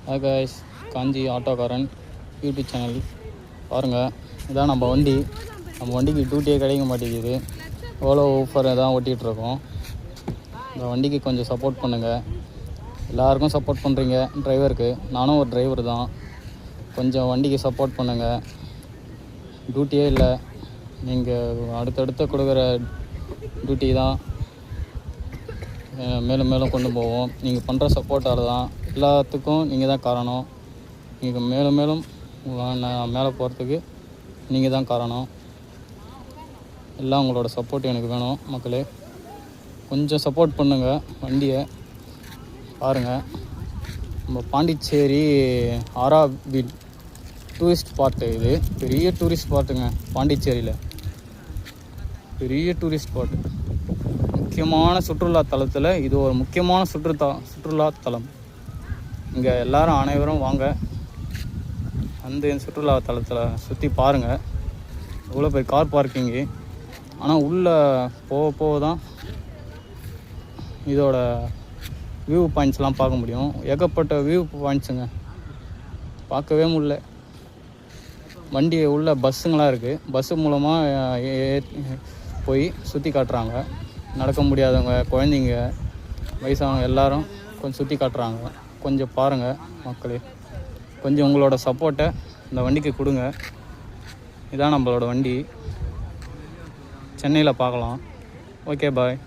Hi guys, காஞ்சி ஆட்டோக்காரன் YouTube channel பாருங்கள். இதான் நம்ம வண்டி. நம்ம வண்டிக்கு டியூட்டியே கிடைக்க மாட்டேங்குது. ஓலோ ஊஃபர் தான் ஓட்டிகிட்ருக்கோம். இந்த வண்டிக்கு கொஞ்சம் சப்போர்ட் பண்ணுங்கள். எல்லாருக்கும் சப்போர்ட் பண்ணுறீங்க. டிரைவருக்கு நானும் ஒரு டிரைவர் தான். கொஞ்சம் வண்டிக்கு சப்போர்ட் பண்ணுங்கள். டியூட்டியே இல்லை. நீங்கள் அடுத்தடுத்து கொடுக்குற டியூட்டி தான் மேலும் மேலும் கொண்டு போவோம். நீங்கள் பண்ணுற சப்போர்ட்டால் தான் எல்லாத்துக்கும் நீங்கள் தான் காரணம். நீங்கள் மேலும் மேலும் மேலே போகிறதுக்கு நீங்கள் தான் காரணம். எல்லாம் உங்களோட சப்போர்ட் எனக்கு வேணும் மக்களே. கொஞ்சம் சப்போர்ட் பண்ணுங்கள். வண்டியை பாருங்கள். நம்ம பாண்டிச்சேரி ஆராவில் டூரிஸ்ட் ஸ்பாட்டு. இது பெரிய டூரிஸ்ட் ஸ்பாட்டுங்க. பாண்டிச்சேரியில் பெரிய டூரிஸ்ட் ஸ்பாட்டு. முக்கியமான சுற்றுலா தலத்தில் இது ஒரு முக்கியமான சுற்றுலா தலம். இங்கே எல்லோரும் அனைவரும் வாங்க. அந்த சுற்றுலா தலத்தில் சுற்றி பாருங்கள். இவ்வளோ பெரிய கார் பார்க்கிங்கு. ஆனால் உள்ளே போக தான் இதோட வியூ பாயிண்ட்ஸ்லாம் பார்க்க முடியும். ஏகப்பட்ட வியூ பாயிண்ட்ஸுங்க. பார்க்கவே முடியல. வண்டி உள்ள பஸ்ஸுங்களாம் இருக்குது. பஸ்ஸு மூலமாக போய் சுற்றி காட்டுறாங்க. நடக்க முடியாதவங்க, குழந்தைங்க, வயசானவங்க எல்லோரும் கொஞ்சம் சுற்றி காட்டுறாங்க. கொஞ்சம் பாருங்கள் மக்களே. கொஞ்சம் உங்களோட சப்போர்ட்டை இந்த வண்டிக்கு கொடுங்க. இதான் நம்மளோட வண்டி. சென்னையில் பார்க்கலாம். ஓகே, பாய்.